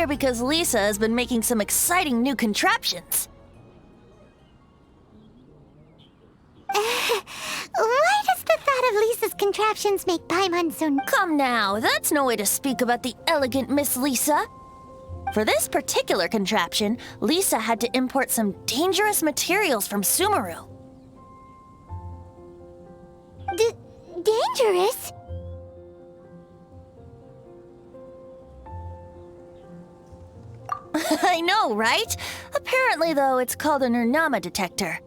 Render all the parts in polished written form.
here because Lisa has been making some exciting new contraptions. Why does the thought of Lisa's contraptions make Paimon so... Come now, that's no way to speak about the elegant Miss Lisa. For this particular contraption, Lisa had to import some dangerous materials from Sumeru. Dangerous? I know, right? Apparently, though, it's called an Urnama detector.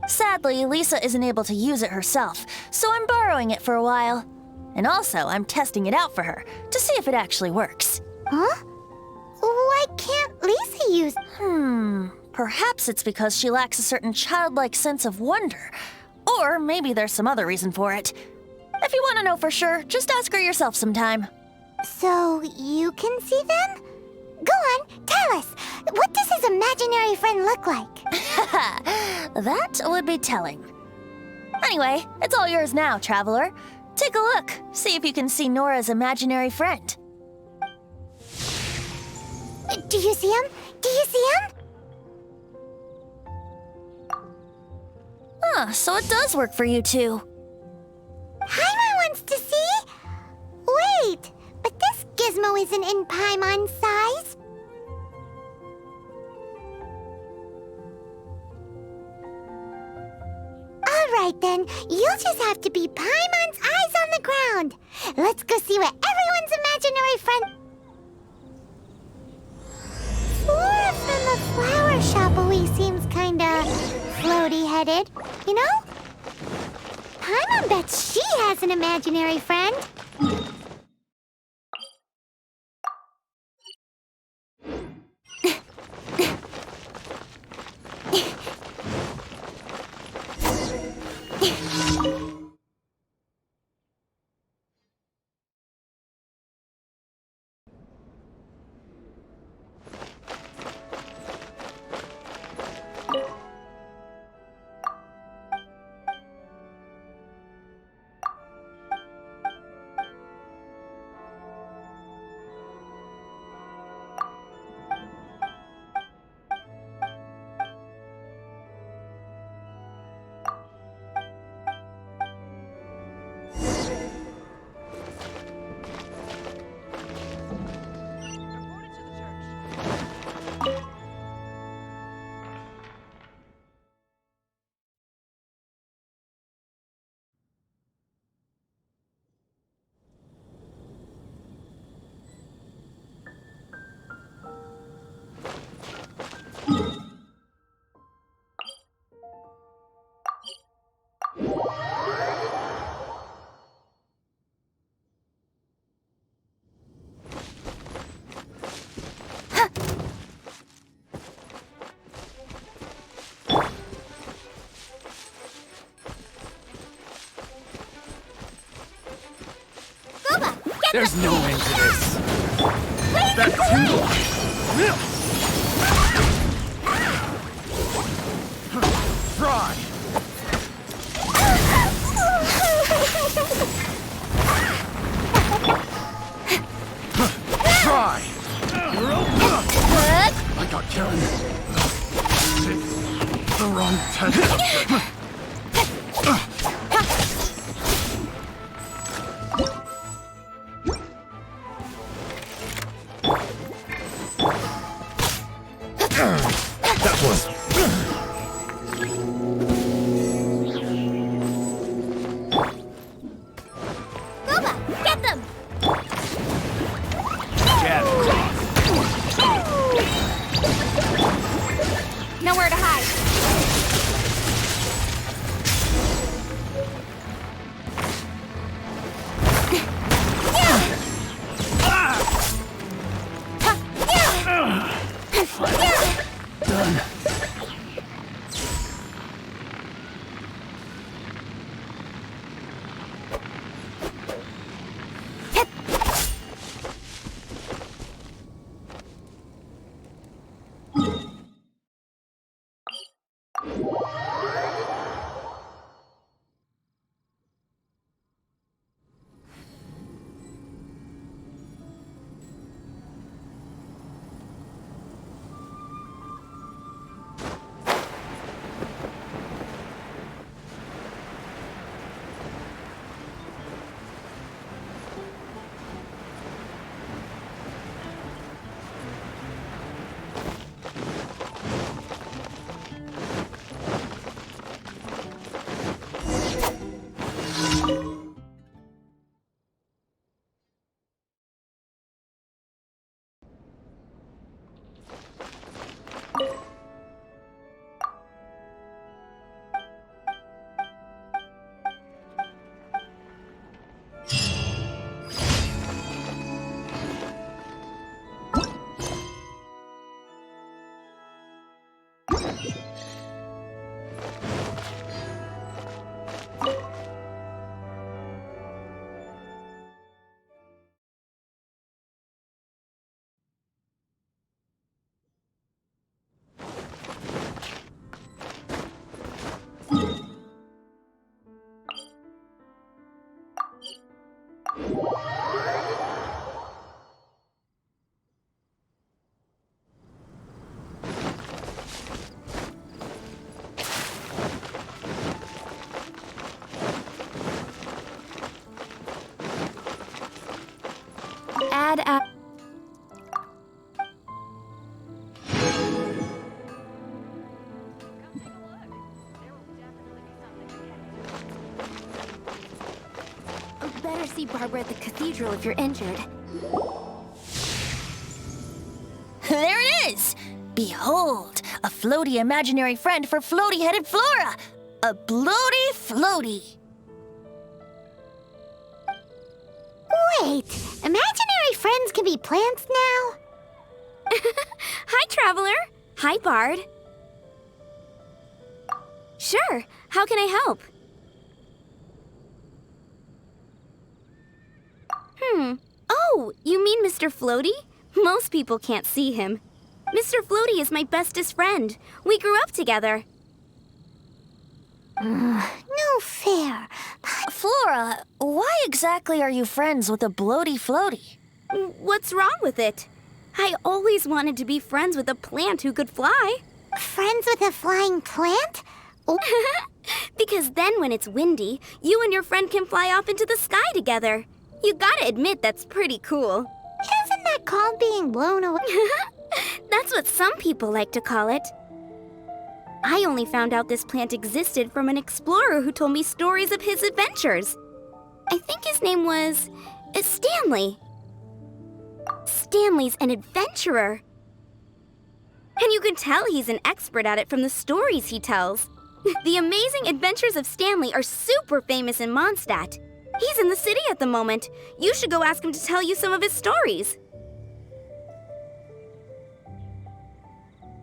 Sadly, Lisa isn't able to use it herself, so I'm borrowing it for a while. And also, I'm testing it out for her, to see if it actually works. Huh? Why can't Lisa use... Perhaps it's because she lacks a certain childlike sense of wonder. Or maybe there's some other reason for it. If you want to know for sure, just ask her yourself sometime. So, you can see them? Go on, tell us. What does his imaginary friend look like? That would be telling. Anyway, it's all yours now, Traveler. Take a look. See if you can see Nora's imaginary friend. Do you see him? Do you see him? So it does work for you two. Paimon wants to see? Wait, but this gizmo isn't in Paimon's size. Alright then, you'll just have to be Paimon's eyes on the ground. Let's go see what everyone's imaginary friend... Flora from the flower shop always seems kinda floaty-headed, you know? Paimon bets she has an imaginary friend. There's no end to this. That too. Try. Try. I got Karen. The wrong test. That was... Goba, get them! Jab. Nowhere to hide. Done. Add. Better see Barbara at the cathedral if you're injured. There it is! Behold, a floaty imaginary friend for floaty-headed Flora! A bloaty floaty! Wait, imaginary friends can be plants now? Hi, Traveler. Hi, Bard. Sure, how can I help? Oh, you mean Mr. Floaty? Most people can't see him. Mr. Floaty is my bestest friend. We grew up together. No fair. Flora, why exactly are you friends with a bloaty floaty? What's wrong with it? I always wanted to be friends with a plant who could fly. Friends with a flying plant? Because then when it's windy, you and your friend can fly off into the sky together. You gotta admit that's pretty cool. Isn't that called being blown away? That's what some people like to call it. I only found out this plant existed from an explorer who told me stories of his adventures. I think his name was Stanley. Stanley's an adventurer. And you can tell he's an expert at it from the stories he tells. The amazing adventures of Stanley are super famous in Mondstadt. He's in the city at the moment. You should go ask him to tell you some of his stories.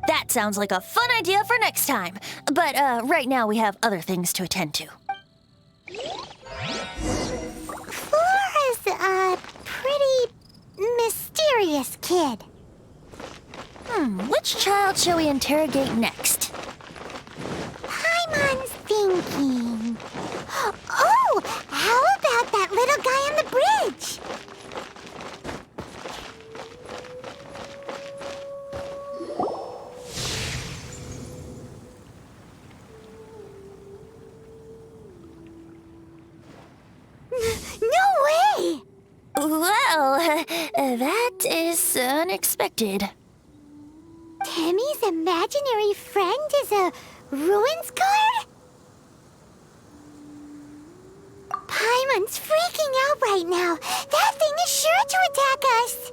That sounds like a fun idea for next time. But right now we have other things to attend to. Flora's a pretty mysterious kid. Which child shall we interrogate next? Paimon's thinking. Oh, how about that little guy on the bridge? No way! Well, that is unexpected. Timmy's imaginary friend is a ruins guard? Paimon's freaking out right now. That thing is sure to attack us.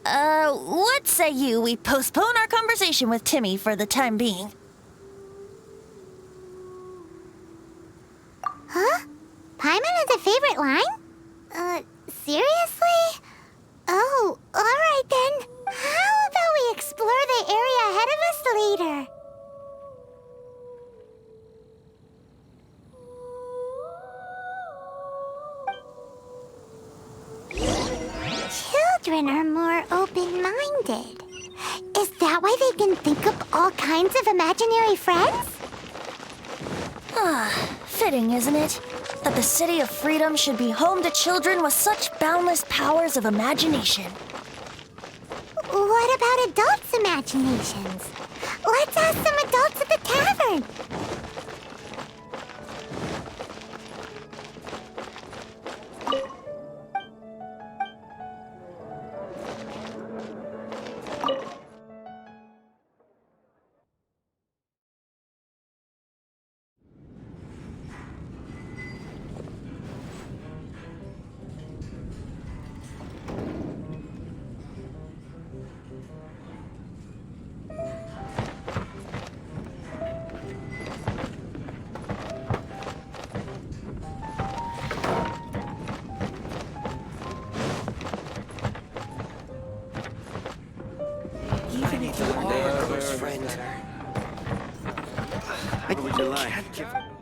What say you we postpone our conversation with Timmy for the time being? Huh? Paimon has a favorite line? Seriously? Oh, alright then. How about we explore the area ahead of us later? Children are more open-minded. Is that why they can think up all kinds of imaginary friends? Fitting, isn't it? That the City of Freedom should be home to children with such boundless powers of imagination. What about adults' imaginations? Let's ask some adults at the tavern. can't give up.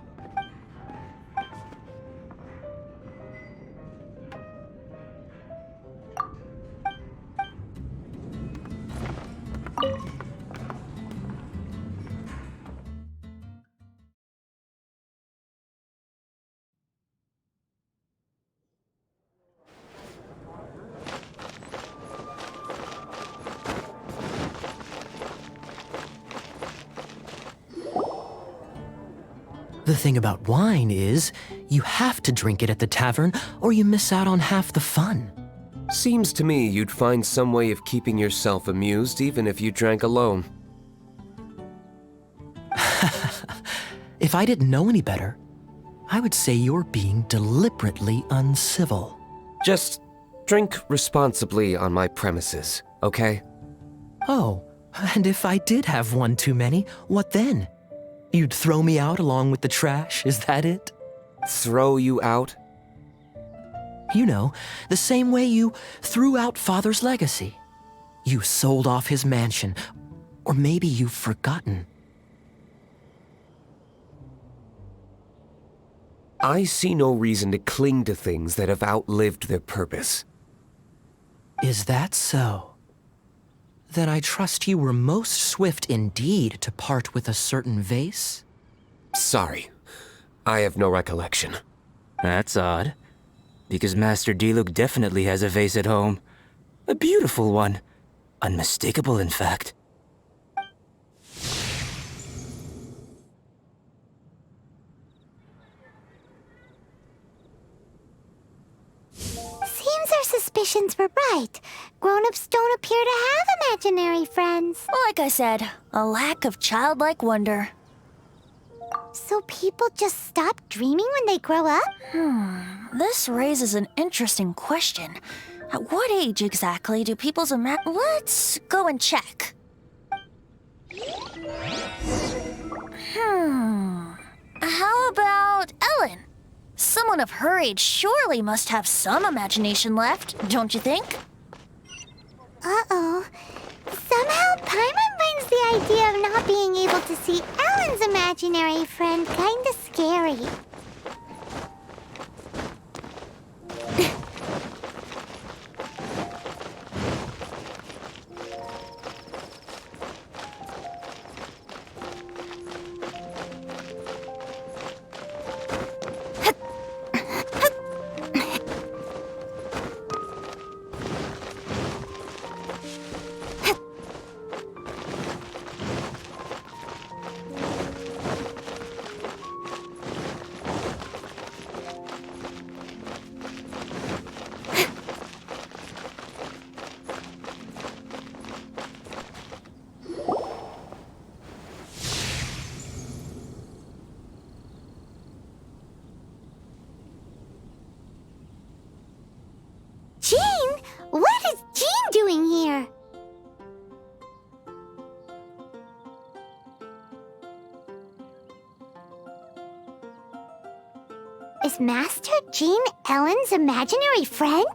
The thing about wine is, you have to drink it at the tavern or you miss out on half the fun. Seems to me you'd find some way of keeping yourself amused even if you drank alone. If I didn't know any better, I would say you're being deliberately uncivil. Just drink responsibly on my premises, okay? Oh, and if I did have one too many, what then? You'd throw me out along with the trash, is that it? Throw you out? You know, the same way you threw out Father's legacy. You sold off his mansion, or maybe you've forgotten. I see no reason to cling to things that have outlived their purpose. Is that so? Then I trust you were most swift indeed to part with a certain vase? Sorry, I have no recollection. That's odd, because Master Diluc definitely has a vase at home. A beautiful one. Unmistakable, in fact. Seems our suspicions were right. Grown-ups don't appear to have imaginary friends. Like I said, a lack of childlike wonder. So people just stop dreaming when they grow up? This raises an interesting question. At what age exactly do people's Let's go and check. How about Ellen? Someone of her age surely must have some imagination left, don't you think? Uh-oh. Somehow Paimon finds the idea of not being able to see Ellen's imaginary friend kinda scary. Jean? What is Jean doing here? Is Master Jean Ellen's imaginary friend?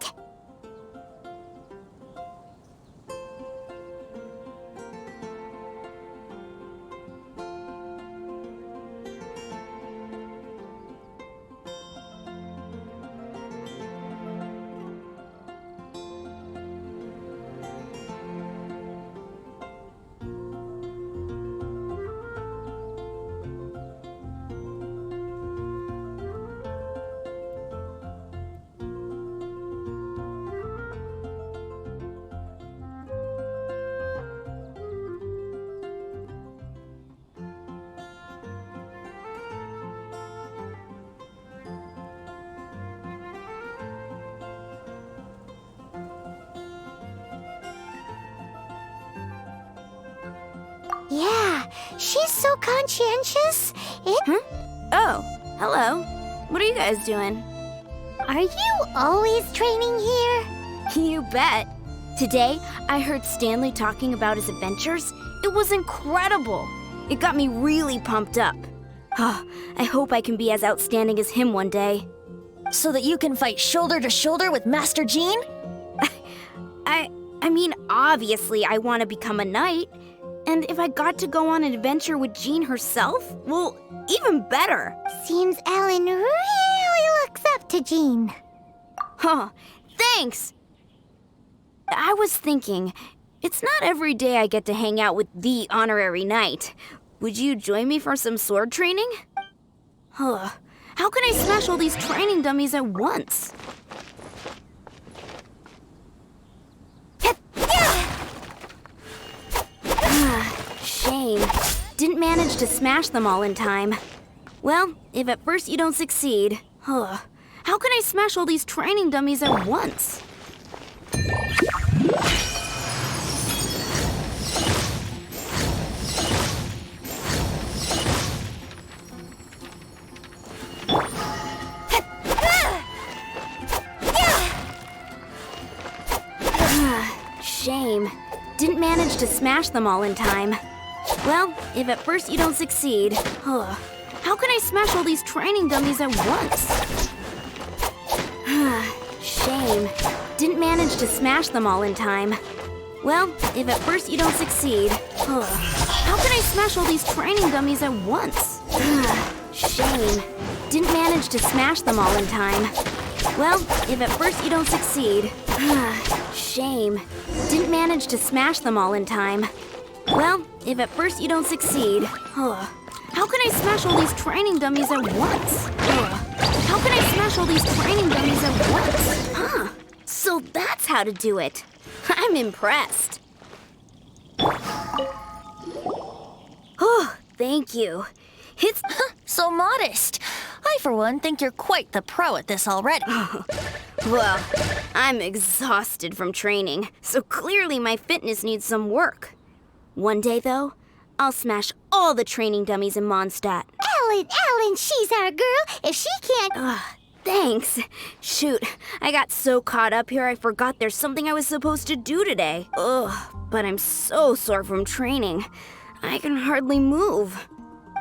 Yeah, she's so conscientious. Oh, hello. What are you guys doing? Are you always training here? You bet. Today, I heard Stanley talking about his adventures. It was incredible. It got me really pumped up. I hope I can be as outstanding as him one day. So that you can fight shoulder to shoulder with Master Jean? I mean, obviously I want to become a knight. And if I got to go on an adventure with Jean herself, well, even better. Seems Ellen really looks up to Jean. Huh, thanks! I was thinking, it's not every day I get to hang out with the honorary knight. Would you join me for some sword training? Huh, how can I smash all these training dummies at once? Shame. Didn't manage to smash them all in time. Well, if at first you don't succeed, how can I smash all these training dummies at once? Shame. Didn't manage to smash them all in time. Well, if at first you don't succeed, how can I smash all these training dummies at once? Shame. Didn't manage to smash them all in time. Well, if at first you don't succeed, how can I smash all these training dummies at once? Shame. Didn't manage to smash them all in time. Well, if at first you don't succeed, shame. Didn't manage to smash them all in time. Well, if at first you don't succeed, how can I smash all these training dummies at once? How can I smash all these training dummies at once? So that's how to do it. I'm impressed. Oh, thank you. It's So modest. I, for one, think you're quite the pro at this already. Well, I'm exhausted from training, so clearly my fitness needs some work. One day, though, I'll smash all the training dummies in Mondstadt. Ellen, she's our girl. If she can't... Thanks. Shoot, I got so caught up here I forgot there's something I was supposed to do today. But I'm so sore from training. I can hardly move.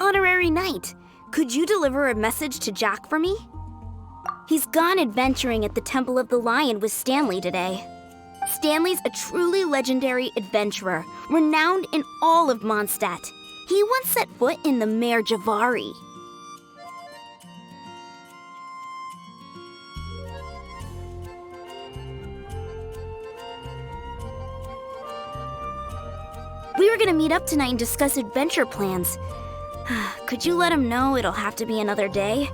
Honorary Knight, could you deliver a message to Jack for me? He's gone adventuring at the Temple of the Lion with Stanley today. Stanley's a truly legendary adventurer, renowned in all of Mondstadt. He once set foot in the Mare Javari. We were gonna meet up tonight and discuss adventure plans. Could you let him know it'll have to be another day?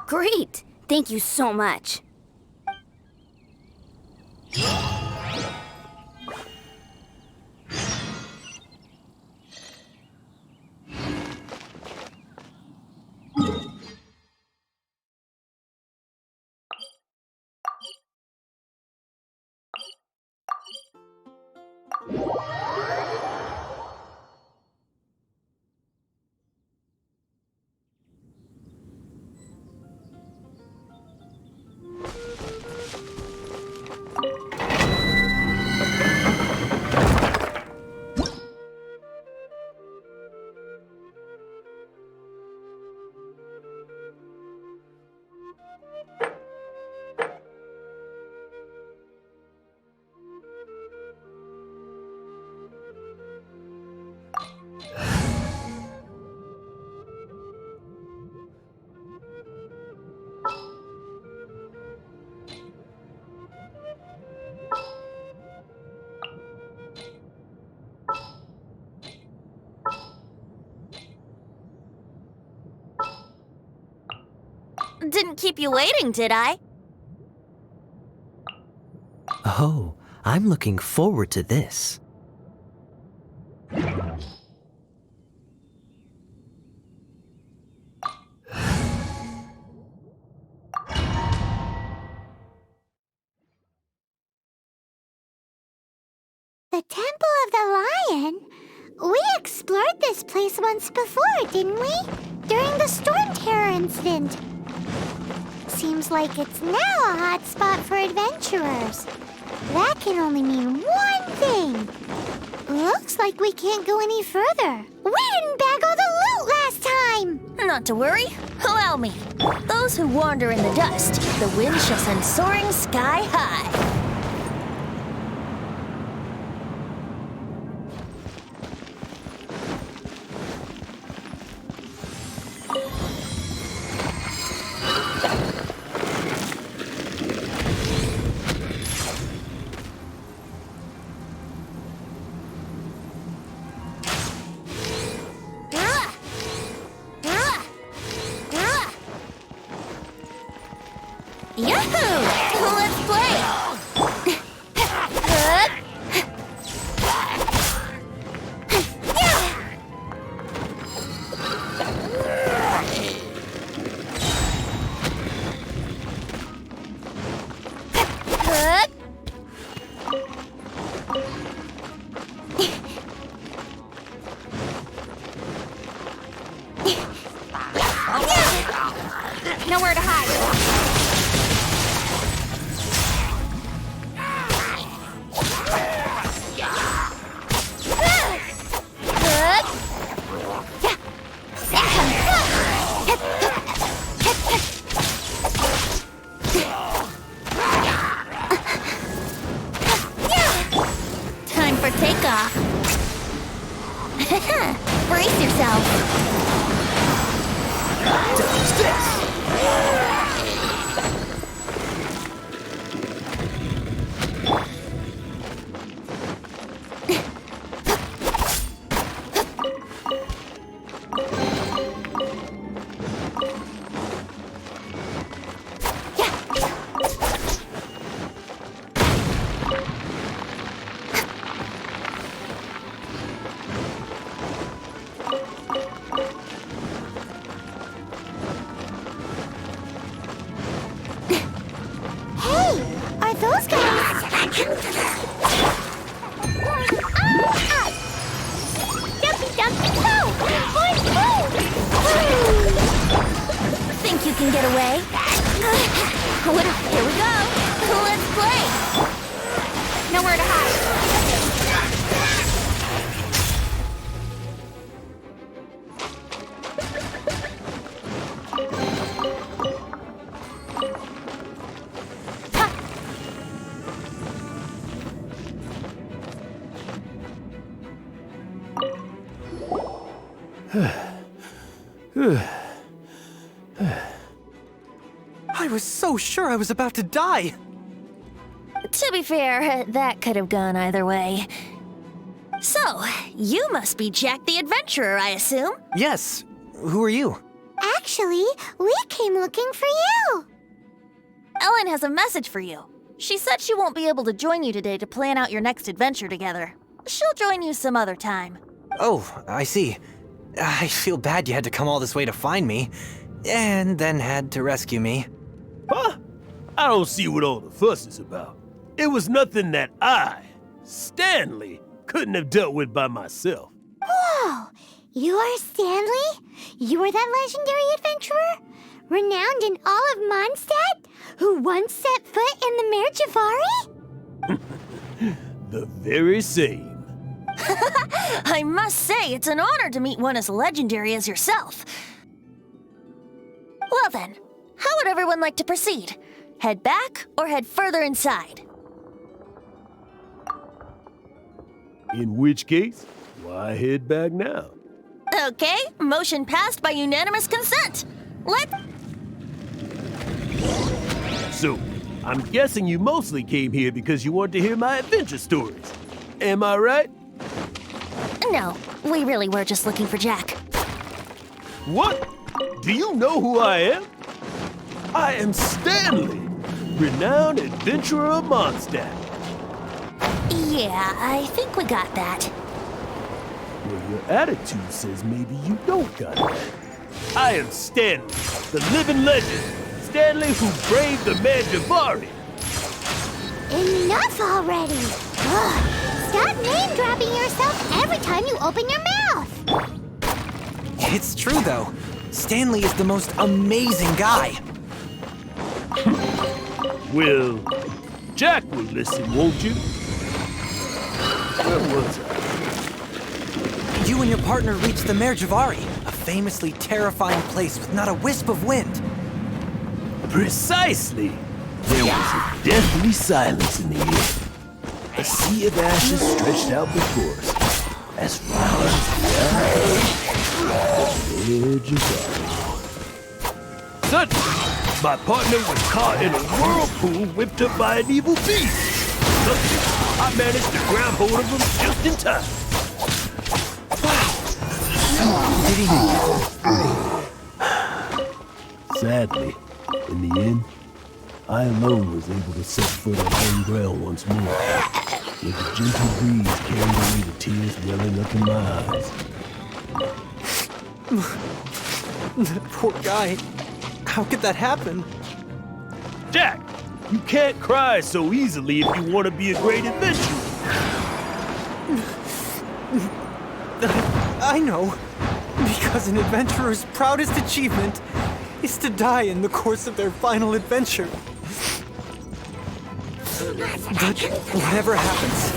Great! Thank you so much. Didn't keep you waiting, did I? Oh, I'm looking forward to this. The The Temple of the Lion? We explored this place once before, didn't we? During the Storm Terror incident. Seems like it's now a hot spot for adventurers. That can only mean one thing. Looks like we can't go any further. We didn't bag all the loot last time! Not to worry. Allow me. Those who wander in the dust, the wind shall send soaring sky high. Yahoo! Let's play! Nowhere to hide. Time for takeoff. Brace yourself. Are those guys? Dumpy, dumpy, go! Think you can get away? Here we go. Let's play. Nowhere to hide. I was so sure I was about to die. To be fair, that could have gone either way. So, you must be Jack the Adventurer, I assume? Yes. Who are you? Actually, we came looking for you. Ellen has a message for you. She said she won't be able to join you today to plan out your next adventure together. She'll join you some other time. Oh, I see. I feel bad you had to come all this way to find me, and then had to rescue me. Huh? I don't see what all the fuss is about. It was nothing that I, Stanley, couldn't have dealt with by myself. Whoa! You are Stanley? You are that legendary adventurer? Renowned in all of Mondstadt? Who once set foot in the Mare Javari? The very same. I must say, it's an honor to meet one as legendary as yourself. Well then, how would everyone like to proceed? Head back or head further inside? In which case, why head back now? Okay, motion passed by unanimous consent. So, I'm guessing you mostly came here because you want to hear my adventure stories. Am I right? No, we really were just looking for Jack. What? Do you know who I am? I am Stanley, renowned adventurer of Mondstadt. Yeah, I think we got that. Well, your attitude says maybe you don't got that. I am Stanley, the living legend. Stanley who braved the Mare Javari. Enough already! Ugh. Stop name-dropping yourself every time you open your mouth! It's true, though. Stanley is the most amazing guy. Well, Jack will listen, won't you? Where was I? You and your partner reached the Mer Javari, a famously terrifying place with not a wisp of wind. Precisely. There was a deathly silence in the air. A sea of ashes stretched out before us, as far as the edge of Suddenly, my partner was caught in a whirlpool whipped up by an evil beast. Luckily, I managed to grab hold of him just in time. Sadly, in the end, I alone was able to set foot on home ground once more, with the gentle breeze carrying away the tears welling up in my eyes. That poor guy. How could that happen? Jack, you can't cry so easily if you want to be a great adventurer. I know. Because an adventurer's proudest achievement is to die in the course of their final adventure. But whatever happens,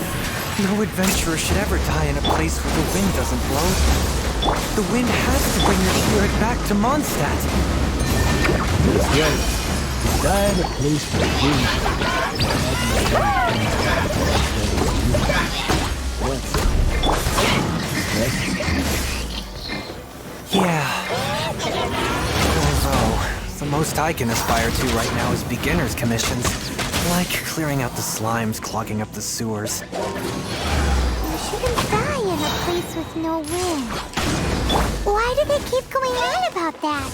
no adventurer should ever die in a place where the wind doesn't blow. The wind has to bring your spirit back to Mondstadt. That's right. To die in a place where Yeah. Although, the most I can aspire to right now is beginner's commissions. Like clearing out the slimes clogging up the sewers. You shouldn't die in a place with no wind. Why do they keep going on about that?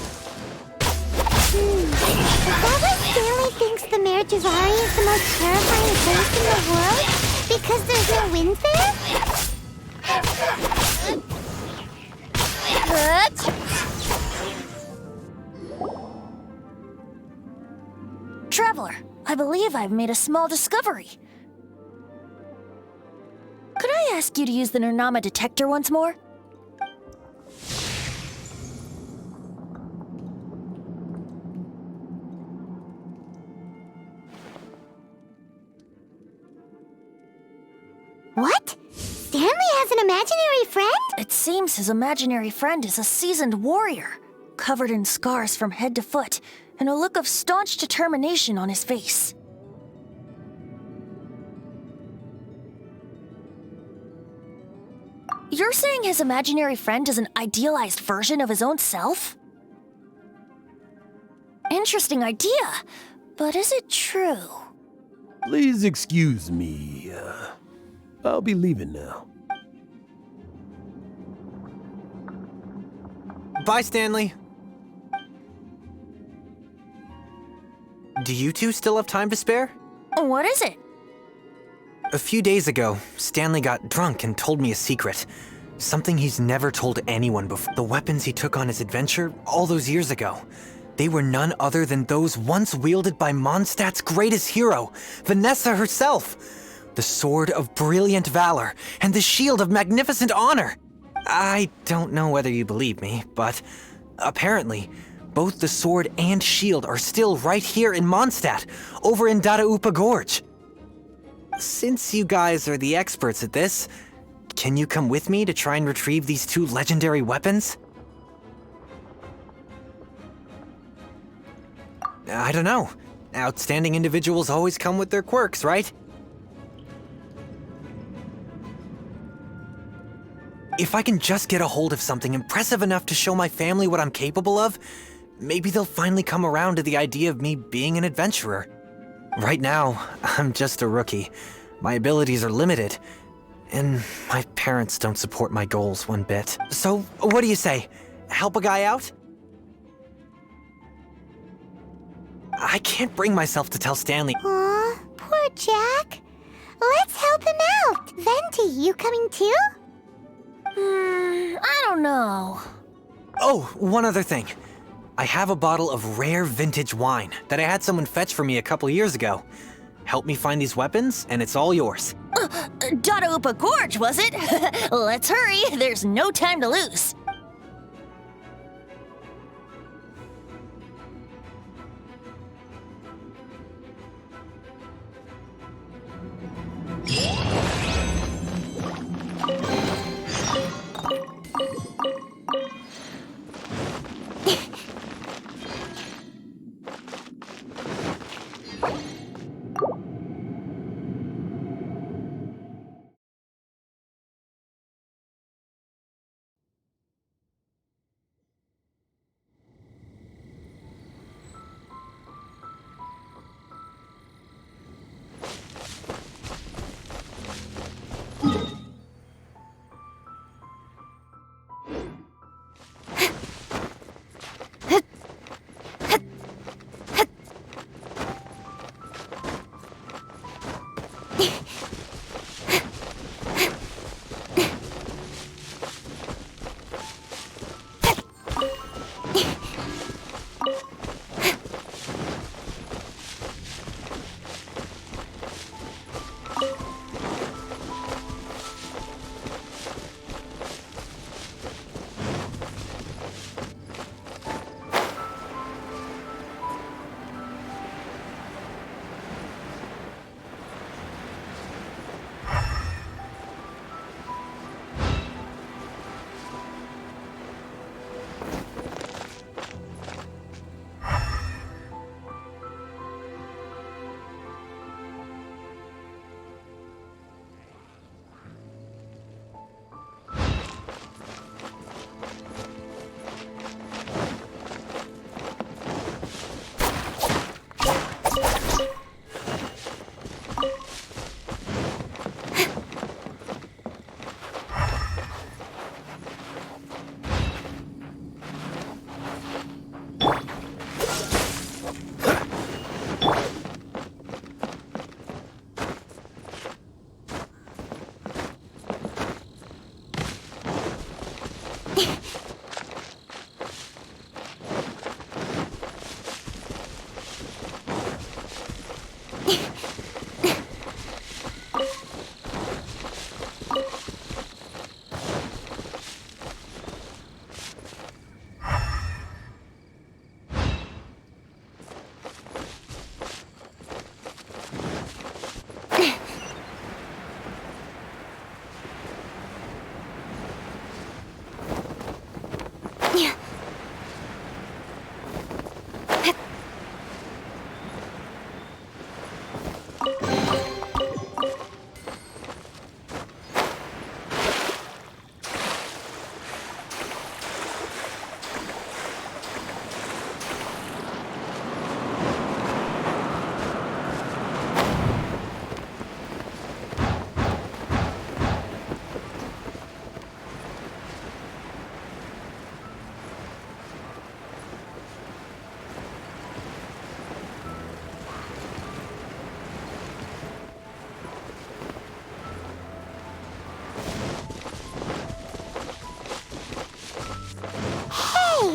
Is that why Stanley thinks the Mer Javari is the most terrifying place in the world? Because there's no wind there? Traveler, I believe I've made a small discovery. Could I ask you to use the Nernama detector once more? What? Stanley has an imaginary friend? It seems his imaginary friend is a seasoned warrior, covered in scars from head to foot, and a look of staunch determination on his face. You're saying his imaginary friend is an idealized version of his own self? Interesting idea, but is it true? Please excuse me. I'll be leaving now. Bye, Stanley. Do you two still have time to spare? What is it? A few days ago, Stanley got drunk and told me a secret. Something he's never told anyone before. The weapons he took on his adventure all those years ago. They were none other than those once wielded by Mondstadt's greatest hero, Vanessa herself. The sword of brilliant valor and the shield of magnificent honor. I don't know whether you believe me, but apparently, both the sword and shield are still right here in Mondstadt, over in Dadaupa Gorge. Since you guys are the experts at this, can you come with me to try and retrieve these two legendary weapons? I don't know. Outstanding individuals always come with their quirks, right? If I can just get a hold of something impressive enough to show my family what I'm capable of, maybe they'll finally come around to the idea of me being an adventurer. Right now, I'm just a rookie. My abilities are limited, and my parents don't support my goals one bit. So, what do you say? Help a guy out? I can't bring myself to tell Stanley. Aw, poor Jack. Let's help him out. Venti, you coming too? I don't know. Oh, one other thing. I have a bottle of rare vintage wine that I had someone fetch for me a couple years ago. Help me find these weapons, and it's all yours. Dadaupa Gorge, was it? Let's hurry, there's no time to lose.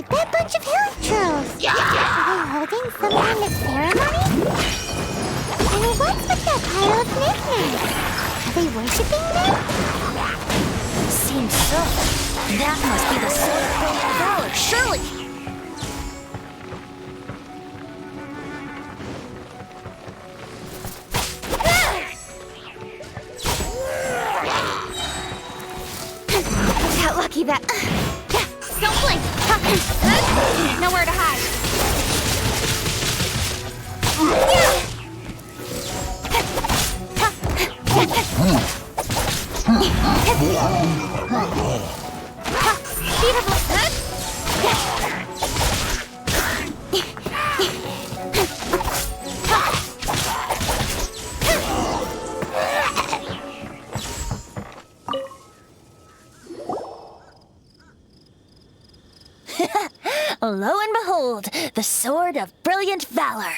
That bunch of hilltros! Are they holding some kind of ceremony? And what's with that pile of knickknacks? Are they worshipping them? Seems so. That must be the sword of brilliant valor, surely! Got lucky that... Don't blink! Nowhere to hide. Lo and behold, the sword of brilliant valor.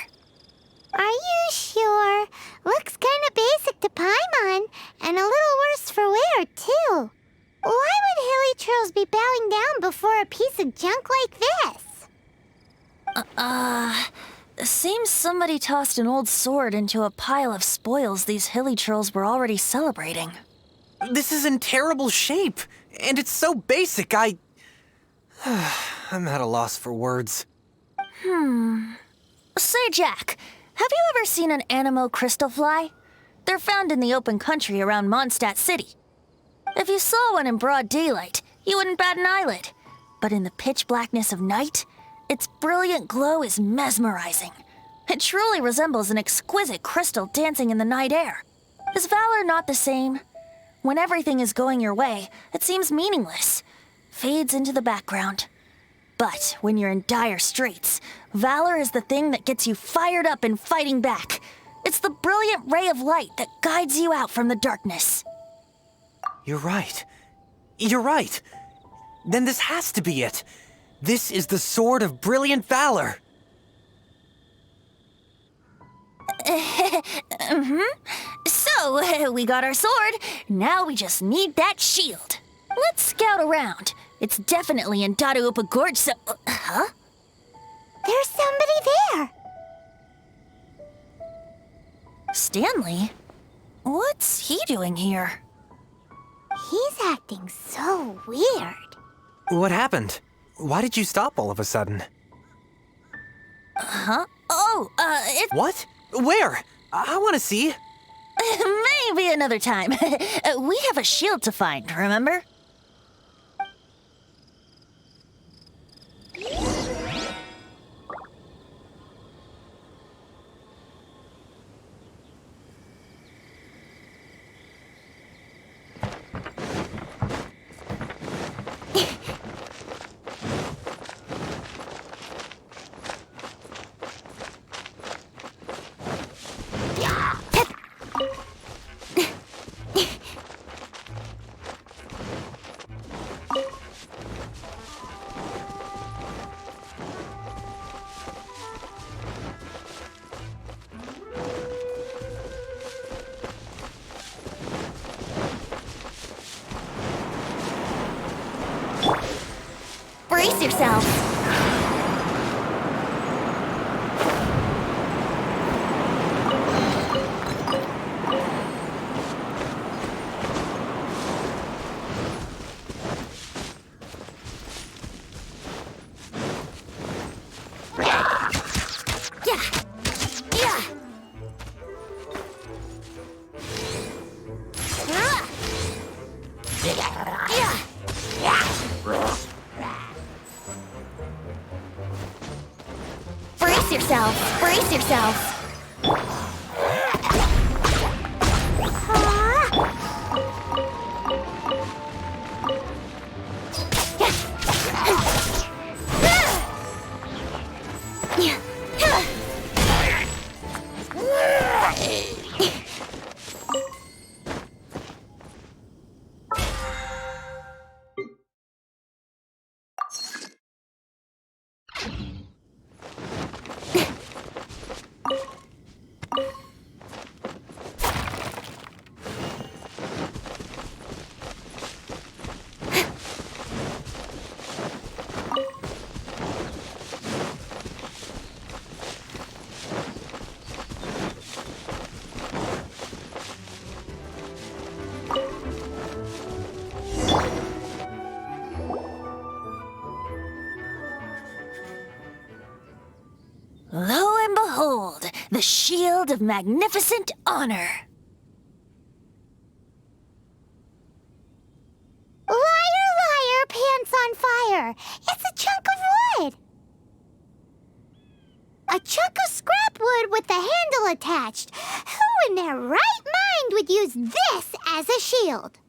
Are you sure? Looks kinda basic to Paimon, and a little worse for wear, too. Why would hilichurls be bowing down before a piece of junk like this? Seems somebody tossed an old sword into a pile of spoils these hilly trolls were already celebrating. This is in terrible shape, and it's so basic, I'm at a loss for words. Say, Jack, have you ever seen an Animo crystal fly? They're found in the open country around Mondstadt City. If you saw one in broad daylight, you wouldn't bat an eyelid. But in the pitch blackness of night, its brilliant glow is mesmerizing. It truly resembles an exquisite crystal dancing in the night air. Is valor not the same? When everything is going your way, it seems meaningless, fades into the background. But when you're in dire straits, valor is the thing that gets you fired up and fighting back. It's the brilliant ray of light that guides you out from the darkness. You're right. You're right. Then this has to be it. This is the Sword of Brilliant Valor. So, we got our sword. Now we just need that shield. Let's scout around. It's definitely in Dadaupa Gorge, so... huh? There's somebody there. Stanley? What's he doing here? He's acting so weird. What happened? Why did you stop all of a sudden? Huh? Oh, it's... What? Where? I want to see. Maybe another time. We have a shield to find, remember? Brace yourself. Brace yourself. Brace yourself. Lo and behold, the shield of magnificent honor. Liar, liar, pants on fire. It's a chunk of wood. A chunk of scrap wood with the handle attached. Who in their right mind would use this as a shield?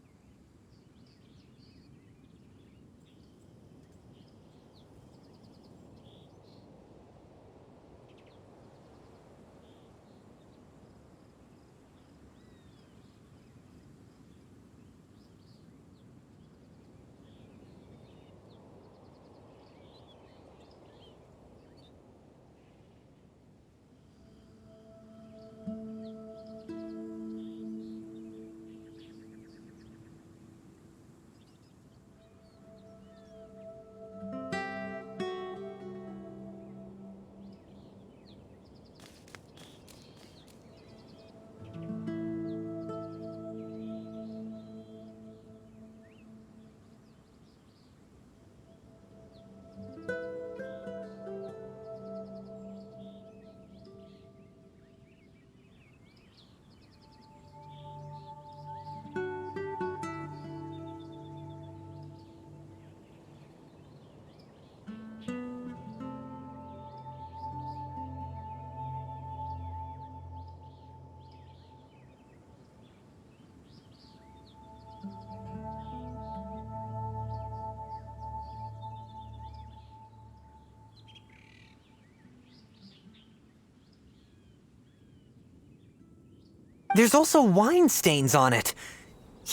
There's also wine stains on it.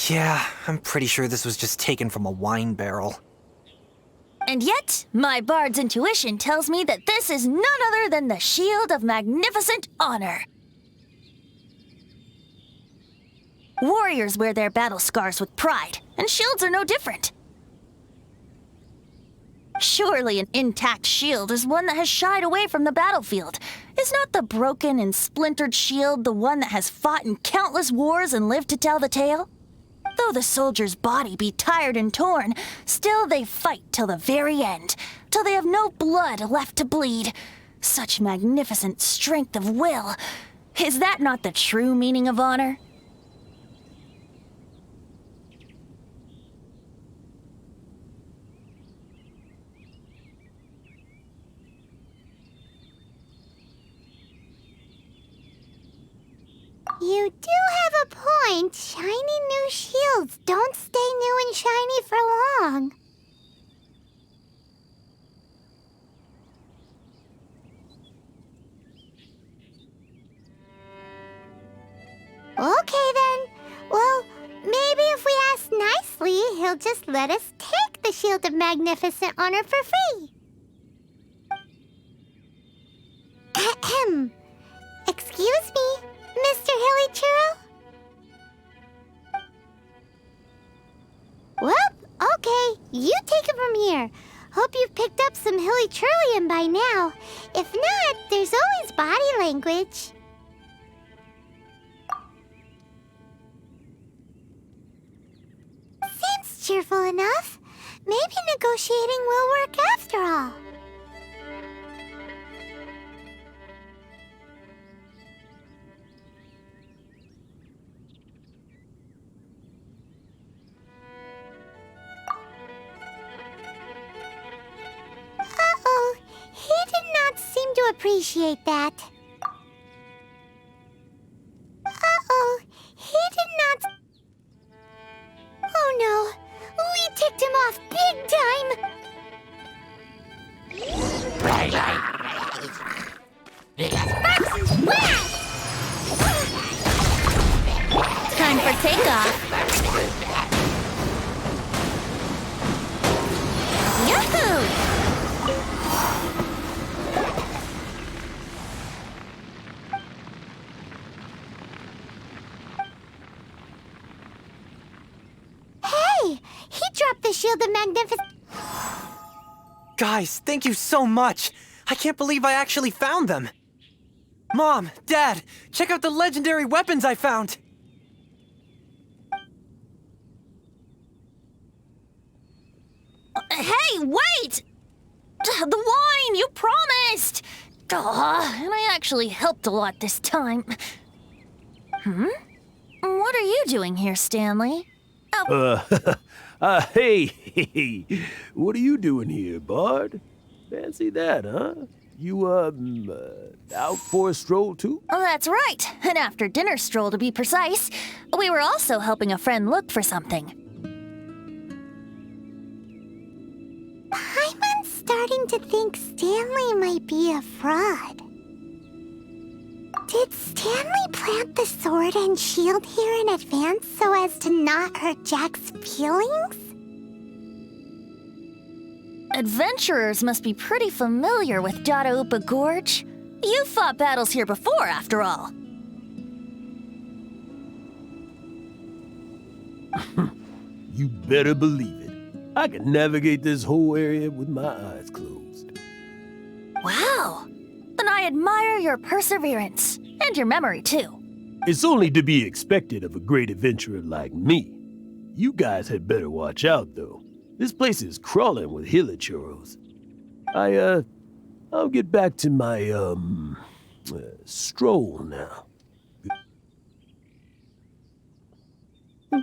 Yeah, I'm pretty sure this was just taken from a wine barrel. And yet, my bard's intuition tells me that this is none other than the Shield of Magnificent Honor. Warriors wear their battle scars with pride, and shields are no different. Surely an intact shield is one that has shied away from the battlefield. Is not the broken and splintered shield the one that has fought in countless wars and lived to tell the tale? Though the soldier's body be tired and torn, still they fight till the very end, till they have no blood left to bleed. Such magnificent strength of will. Is that not the true meaning of honor? You do have a point. Shiny new shields don't stay new and shiny for long. Okay then. Well, maybe if we ask nicely, he'll just let us take the Shield of Magnificent Honor for free. Ahem. Excuse me, Mr. Hilly Churro? Well, okay, you take it from here. Hope you've picked up some Hilly Churlium by now. If not, there's always body language. Seems cheerful enough. Maybe negotiating will work after all. Uh-oh, he did not seem to appreciate that. Uh-oh, he did not... Oh no, we ticked him off big time! Time for takeoff. Yahoo! Hey, he dropped the Shield of Magnificent... Guys, thank you so much! I can't believe I actually found them! Mom, Dad, check out the legendary weapons I found! Hey, wait! The wine, you promised! And I actually helped a lot this time. What are you doing here, Stanley? Hey, what are you doing here, Bard? Fancy that, huh? You, out for a stroll too? Oh, that's right. An after-dinner stroll, to be precise. We were also helping a friend look for something. Paimon's starting to think Stanley might be a fraud. Did Stanley plant the sword and shield here in advance so as to not hurt Jack's feelings? Adventurers must be pretty familiar with Dadaupa Gorge. You fought battles here before, after all. You better believe it. I can navigate this whole area with my eyes closed. Wow. Then I admire your perseverance. And your memory, too. It's only to be expected of a great adventurer like me. You guys had better watch out, though. This place is crawling with hilichurros. I'll get back to my, stroll now.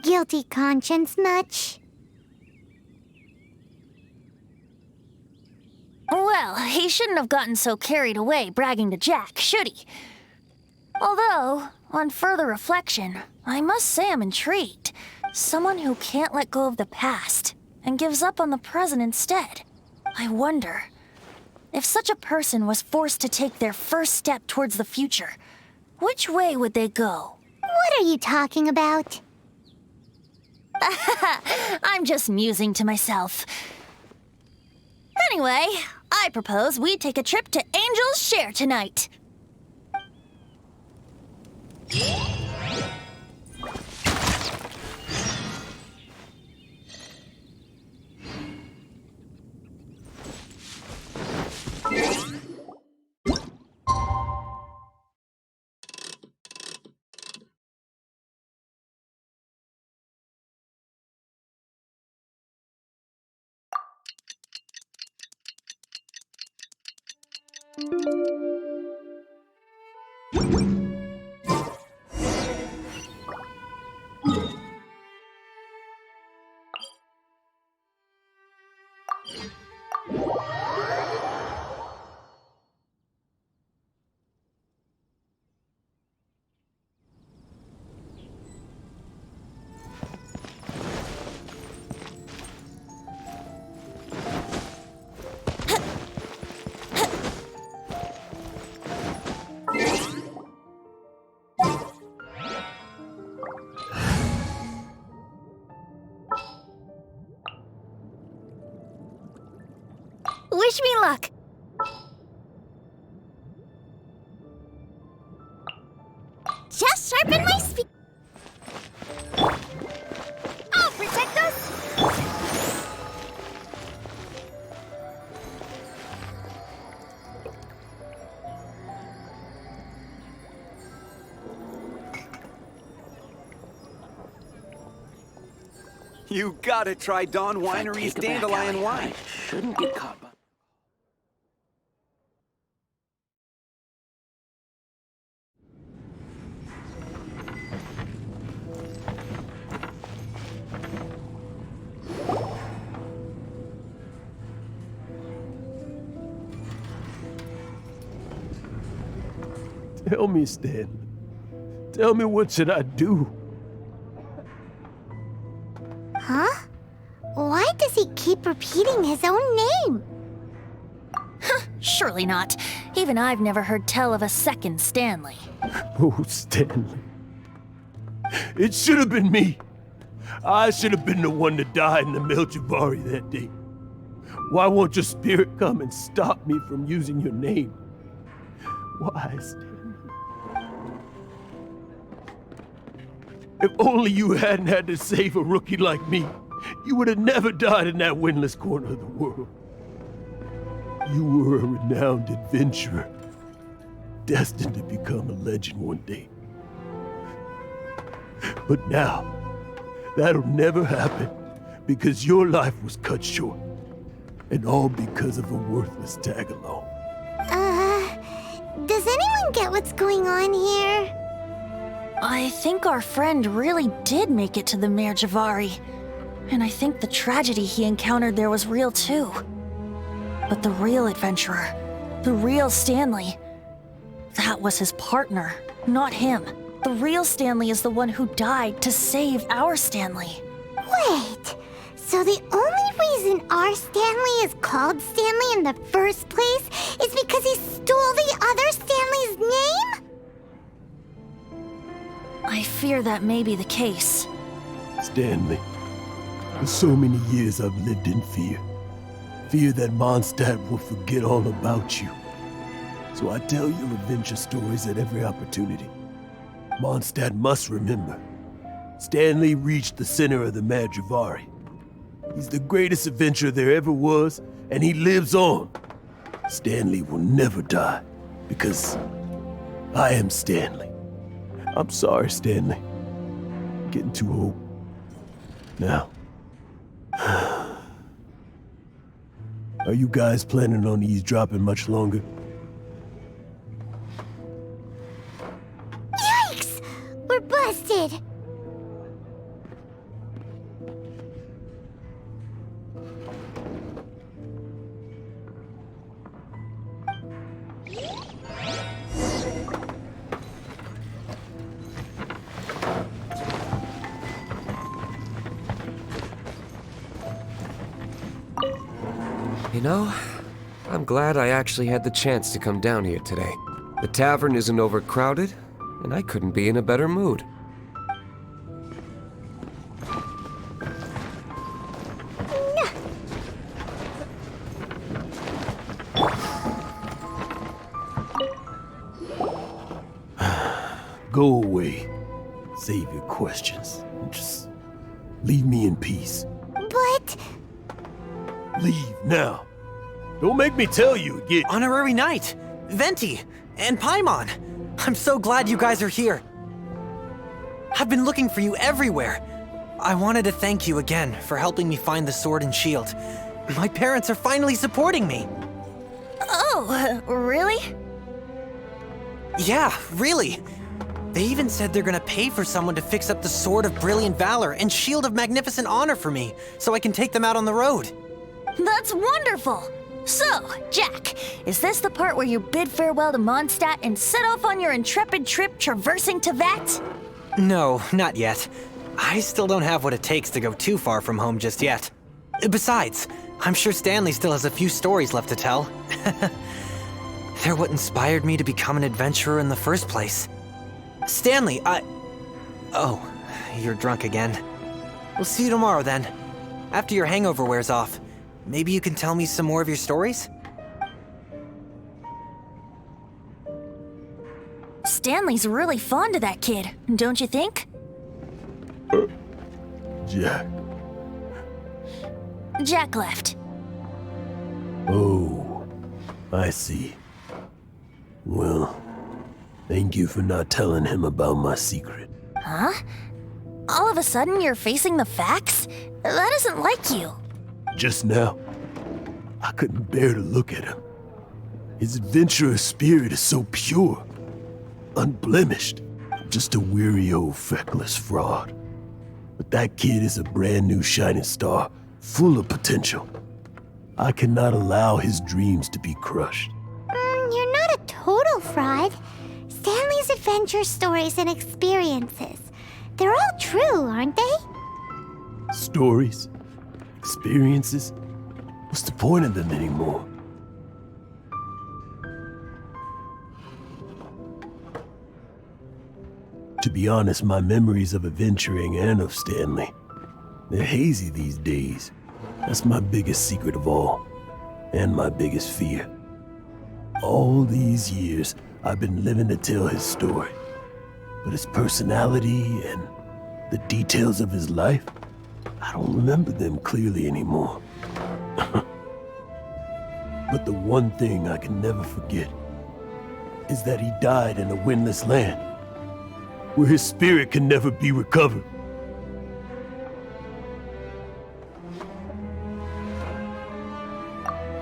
Guilty conscience much? Well, he shouldn't have gotten so carried away bragging to Jack, should he? Although, on further reflection, I must say I'm intrigued. Someone who can't let go of the past and gives up on the present instead. I wonder, if such a person was forced to take their first step towards the future, which way would they go? What are you talking about? I'm just musing to myself. Anyway, I propose we take a trip to Angel's Share tonight. Wish me luck. Just sharpen my spear. I'll protect us. You gotta try Dawn Winery's dandelion wine. Shouldn't get caught by... Tell me, Stanley. Tell me, what should I do? Huh? Why does he keep repeating his own name? Surely not. Even I've never heard tell of a second Stanley. Oh, Stanley. It should have been me. I should have been the one to die in the Melchivari that day. Why won't your spirit come and stop me from using your name? Why, Stanley? If only you hadn't had to save a rookie like me, you would have never died in that windless corner of the world. You were a renowned adventurer, destined to become a legend one day. But now, that'll never happen because your life was cut short, and all because of a worthless tag-along. Does anyone get what's going on here? I think our friend really did make it to the Mare Javari. And I think the tragedy he encountered there was real too. But the real adventurer, the real Stanley, that was his partner, not him. The real Stanley is the one who died to save our Stanley. Wait, so the only reason our Stanley is called Stanley in the first place is because he stole the other Stanley's name? I fear that may be the case. Stanley, for so many years I've lived in fear. Fear that Mondstadt will forget all about you. So I tell your adventure stories at every opportunity. Mondstadt must remember. Stanley reached the center of the Mare Javari. He's the greatest adventurer there ever was, and he lives on. Stanley will never die, because I am Stanley. I'm sorry, Stanley. I'm getting too old. Now. Are you guys planning on eavesdropping much longer? Yikes! We're busted! You know, I'm glad I actually had the chance to come down here today. The tavern isn't overcrowded, and I couldn't be in a better mood. go away. Save your questions. Just leave me in peace. But... Leave now. Don't make me tell you again. Honorary Knight, Venti, and Paimon. I'm so glad you guys are here. I've been looking for you everywhere. I wanted to thank you again for helping me find the sword and shield. My parents are finally supporting me. Oh, really? Yeah, really. They even said they're gonna pay for someone to fix up the Sword of Brilliant Valor and Shield of Magnificent Honor for me, so I can take them out on the road. That's wonderful! So, Jack, is this the part where you bid farewell to Mondstadt and set off on your intrepid trip traversing Tevat? No, not yet. I still don't have what it takes to go too far from home just yet. Besides, I'm sure Stanley still has a few stories left to tell. They're what inspired me to become an adventurer in the first place. Stanley, Oh, you're drunk again. We'll see you tomorrow then. After your hangover wears off. Maybe you can tell me some more of your stories? Stanley's really fond of that kid, don't you think? Jack. Jack left. Oh, I see. Well, thank you for not telling him about my secret. Huh? All of a sudden you're facing the facts? That isn't like you. Just now, I couldn't bear to look at him. His adventurous spirit is so pure, unblemished. Just a weary old feckless fraud. But that kid is a brand new shining star, full of potential. I cannot allow his dreams to be crushed. You're not a total fraud. Stanley's adventure stories and experiences, they're all true, aren't they? Stories? Experiences? What's the point of them anymore? To be honest, my memories of adventuring and of Stanley, they're hazy these days. That's my biggest secret of all, and my biggest fear. All these years, I've been living to tell his story. But his personality and the details of his life, I don't remember them clearly anymore. But the one thing I can never forget is that he died in a windless land, where his spirit can never be recovered.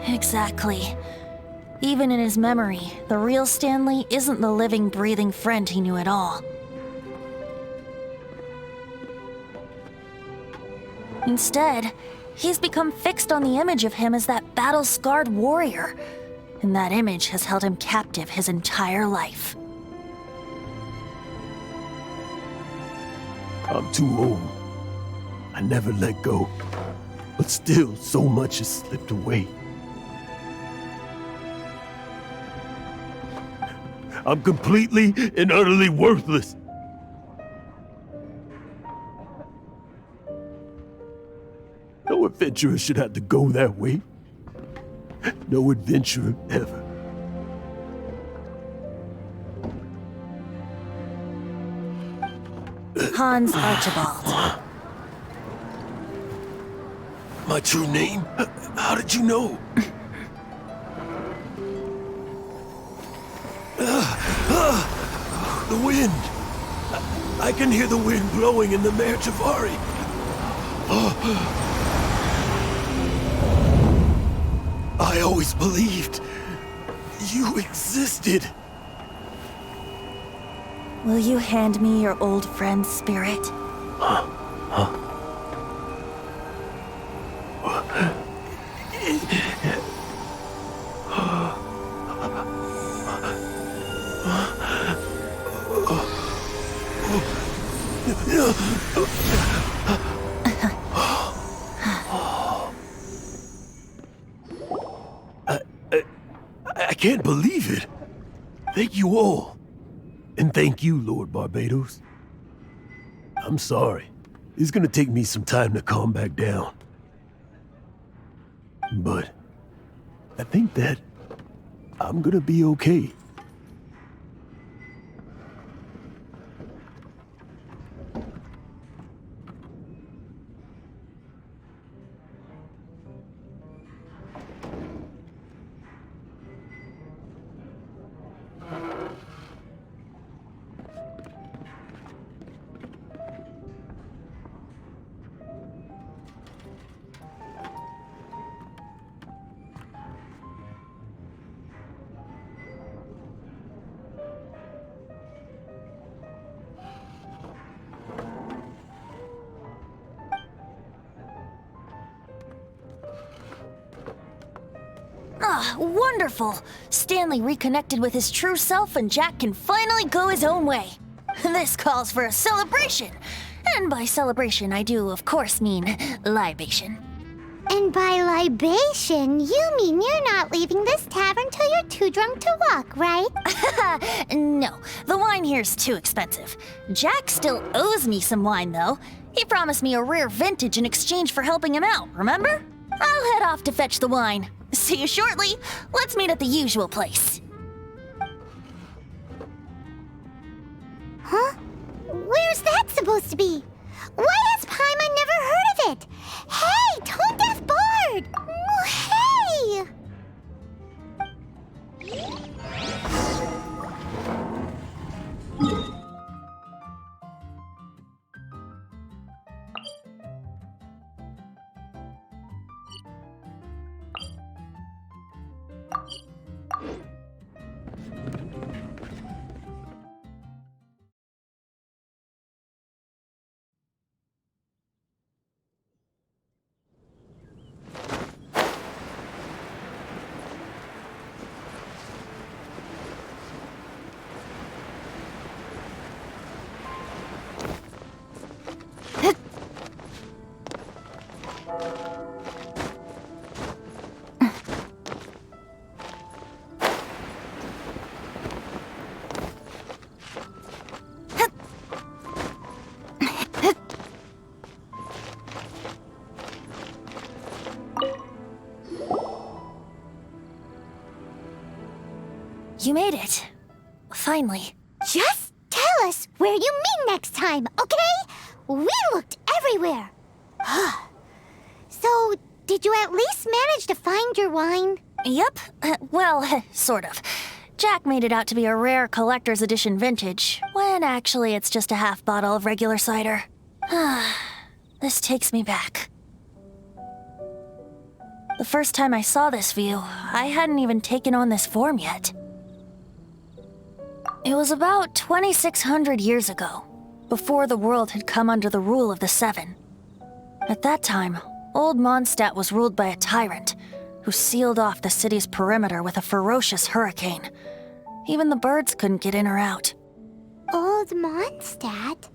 Exactly. Even in his memory, the real Stanley isn't the living, breathing friend he knew at all. Instead, he's become fixed on the image of him as that battle-scarred warrior, and that image has held him captive his entire life. I'm too old. I never let go. But still, so much has slipped away. I'm completely and utterly worthless. No adventurer should have to go that way. No adventurer ever. Hans Archibald. My true name? How did you know? The wind. I can hear the wind blowing in the Mare Javari. I always believed you existed. Will you hand me your old friend's spirit? I can't believe it. Thank you all. And thank you, Lord Barbados. I'm sorry. It's gonna take me some time to calm back down. But I think that I'm gonna be okay. Ah, wonderful! Stanley reconnected with his true self and Jack can finally go his own way. This calls for a celebration. And by celebration, I do, of course, mean libation. And by libation, you mean you're not leaving this tavern till you're too drunk to walk, right? No, the wine here's too expensive. Jack still owes me some wine, though. He promised me a rare vintage in exchange for helping him out, remember? I'll head off to fetch the wine. See you shortly. Let's meet at the usual place. Huh? Where's that supposed to be? Why has Paimon never heard of it? Hey, Tone Deaf Bard! Hey! You made it. Finally. Just tell us where you meet next time, okay? We looked everywhere. So, did you at least manage to find your wine? Yep. Well, sort of. Jack made it out to be a rare collector's edition vintage, when actually it's just a half bottle of regular cider. This takes me back. The first time I saw this view, I hadn't even taken on this form yet. It was about 2,600 years ago, before the world had come under the rule of the Seven. At that time, Old Mondstadt was ruled by a tyrant who sealed off the city's perimeter with a ferocious hurricane. Even the birds couldn't get in or out. Old Mondstadt?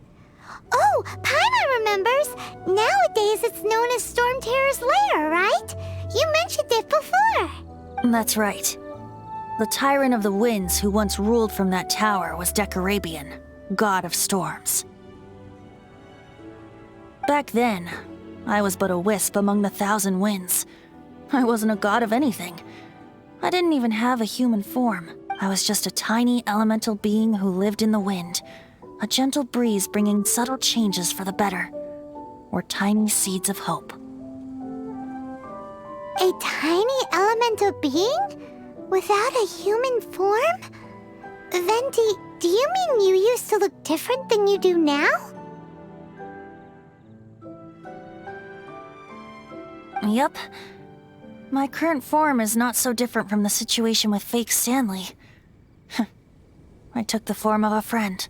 Oh, Paimon remembers! Nowadays it's known as Storm Terror's lair, right? You mentioned it before. That's right. The Tyrant of the Winds who once ruled from that tower was Decarabian, god of storms. Back then, I was but a wisp among the thousand winds. I wasn't a god of anything. I didn't even have a human form. I was just a tiny elemental being who lived in the wind, a gentle breeze bringing subtle changes for the better, or tiny seeds of hope. A tiny elemental being? Without a human form? Venti, do you mean you used to look different than you do now? Yep. My current form is not so different from the situation with fake Stanley. I took the form of a friend.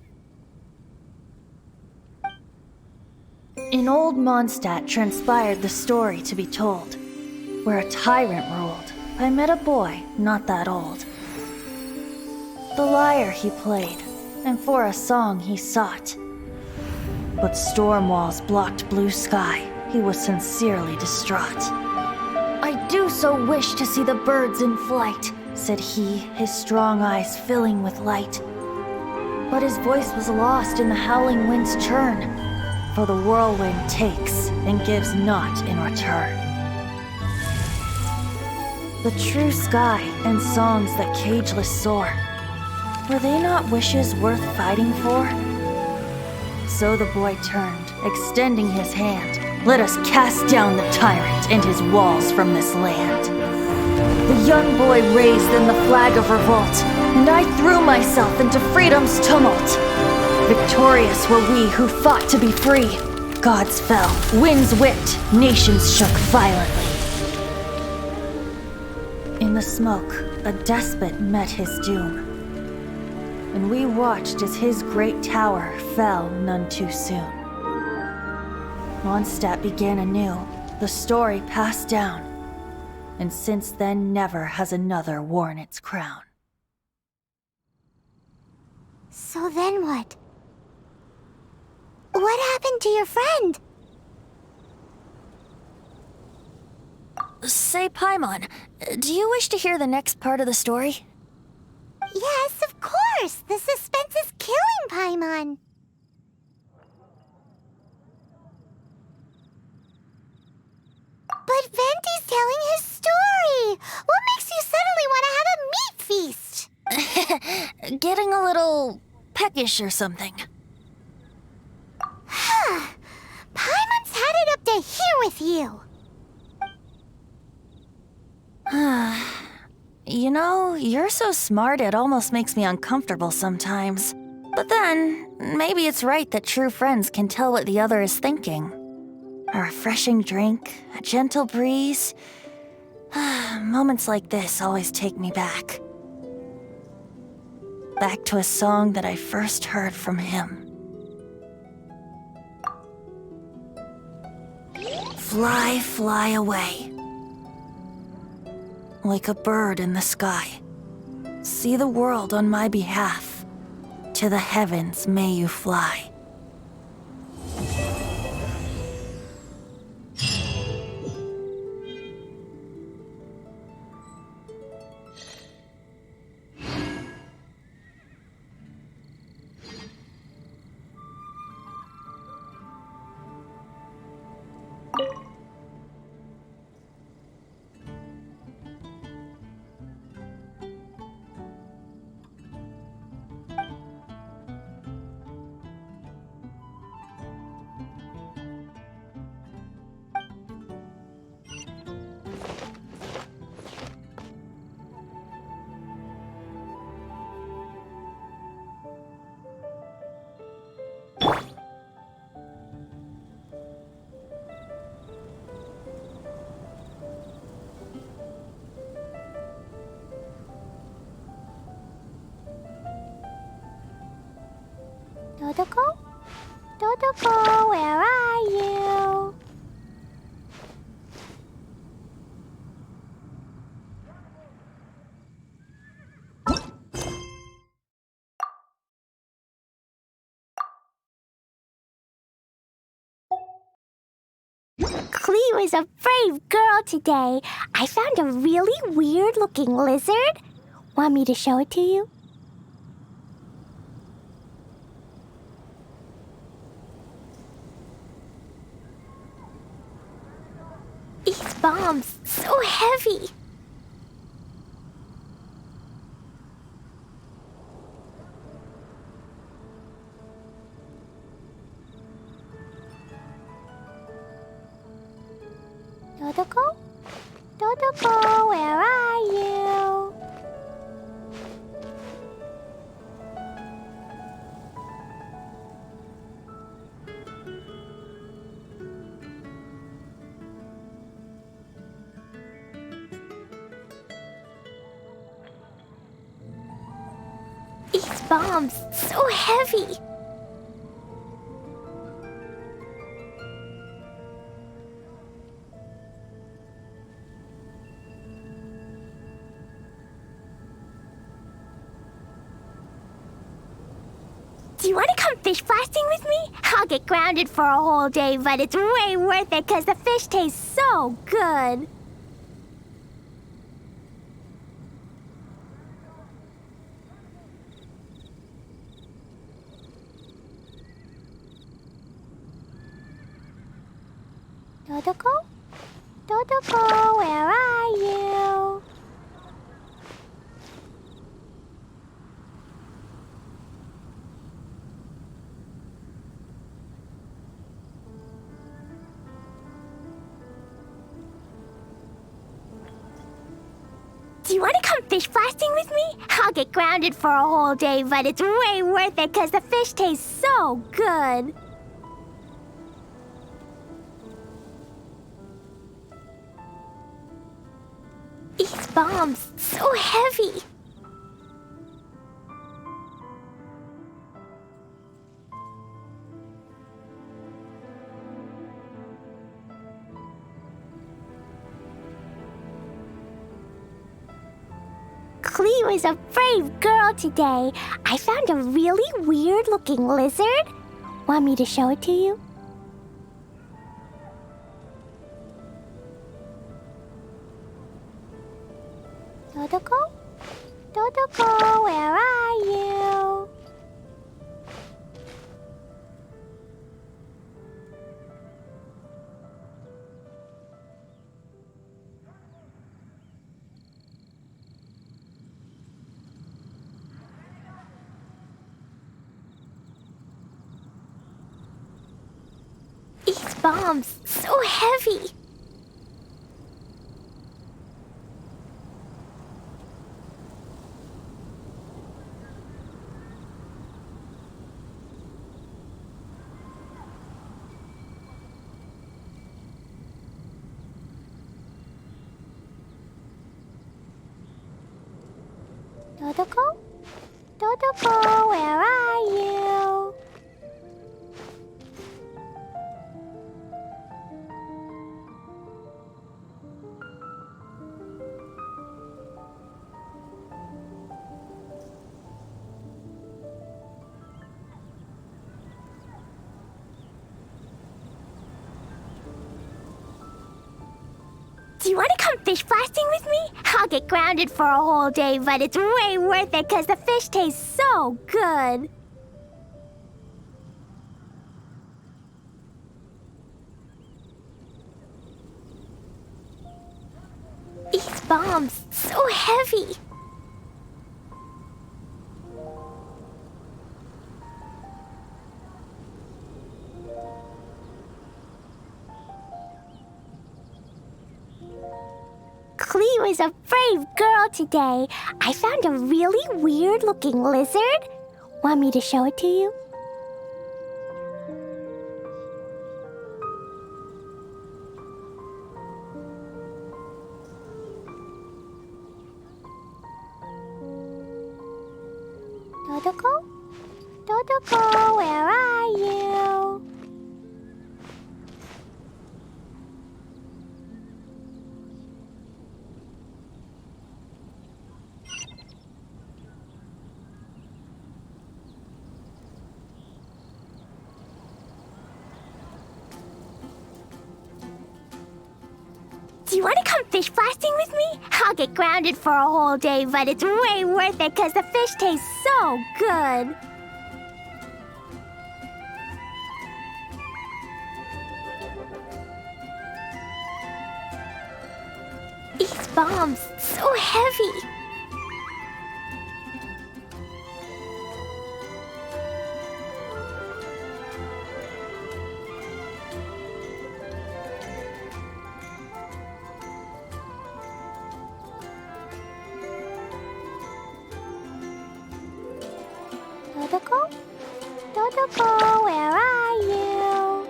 In Old Mondstadt transpired the story to be told, where a tyrant ruled. I met a boy not that old. The lyre he played, and for a song he sought. But storm walls blocked blue sky. He was sincerely distraught. I do so wish to see the birds in flight, said he, his strong eyes filling with light. But his voice was lost in the howling wind's churn, for the whirlwind takes and gives not in return. The true sky and songs that cageless soar, were they not wishes worth fighting for? So the boy turned, extending his hand. Let us cast down the tyrant and his walls from this land. The young boy raised then the flag of revolt, and I threw myself into freedom's tumult. Victorious were we who fought to be free. Gods fell, winds whipped, nations shook violently. In the smoke, a despot met his doom, and we watched as his great tower fell none too soon. Mondstadt began anew, the story passed down, And since then, never has another worn its crown. So then what? What happened to your friend? Say, Paimon, do you wish to hear the next part of the story? Yes, of course! The suspense is killing Paimon! But Venti's telling his story! What makes you suddenly want to have a meat feast? Getting a little peckish or something. Paimon's had it up to here with you! You know, you're so smart it almost makes me uncomfortable sometimes. But then, maybe it's right that true friends can tell what the other is thinking. A refreshing drink, a gentle breeze. Moments like this always take me back. Back to a song that I first heard from him. Fly, fly away. Like a bird in the sky. See the world on my behalf. To the heavens may you fly. Dodoko? Dodoko, where are you? Cleo is a brave girl today. I found a really weird-looking lizard. Want me to show it to you? These bombs, so heavy. Dodoko? Dodoko, where are you? These bombs, so heavy. Do you want to come fish blasting with me? I'll get grounded for a whole day, but it's way worth it because the fish tastes so good. Dodoko? Dodoko, where are you? Do you want to come fish blasting with me? I'll get grounded for a whole day, but it's way worth it because the fish tastes so good. These bombs, so heavy. Cleo is a brave girl today. I found a really weird-looking lizard. Want me to show it to you? Dodoko? Dodoko, where are you? These bombs, so heavy. Dodoko? Dodoko, where are you? Do you want to come fish blasting with me? I'll get grounded for a whole day, but it's way worth it because the fish tastes so good. These bombs, so heavy. Cleo is a brave girl today. I found a really weird-looking lizard. Want me to show it to you? Dodoko? Dodoko, where are you? Do you want to come fish blasting with me? I'll get grounded for a whole day, but it's way worth it because the fish tastes so good. These bombs, so heavy. Dodoko? Dodoko, where are you?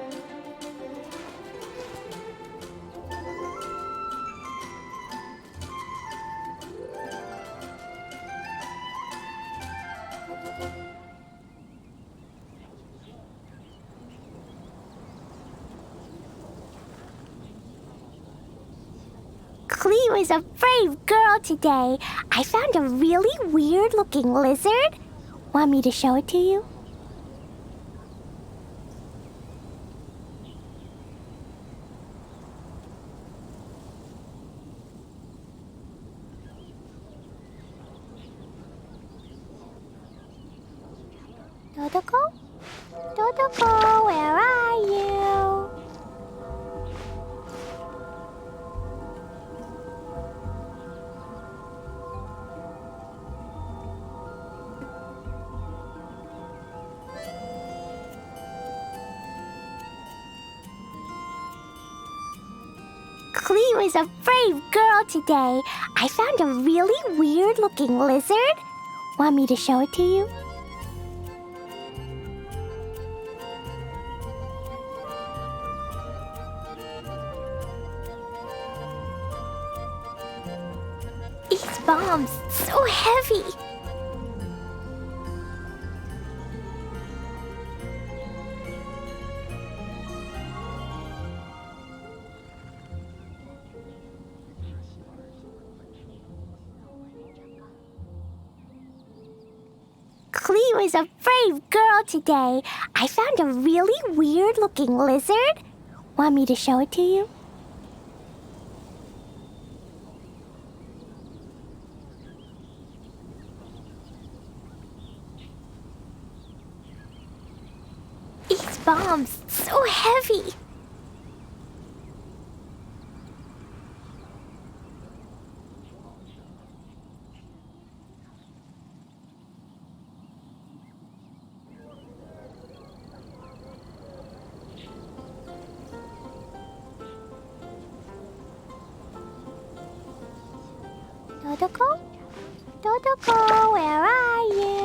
Cleo is a brave girl today. I found a really weird-looking lizard. Want me to show it to you? Dodoko? Dodoko, where are you? Cleo is a brave girl today. I found a really weird-looking lizard. Want me to show it to you? These bombs, so heavy. was a brave girl today. I found a really weird-looking lizard. Want me to show it to you? These bombs, so heavy. Dodoko? Dodoko, where are you?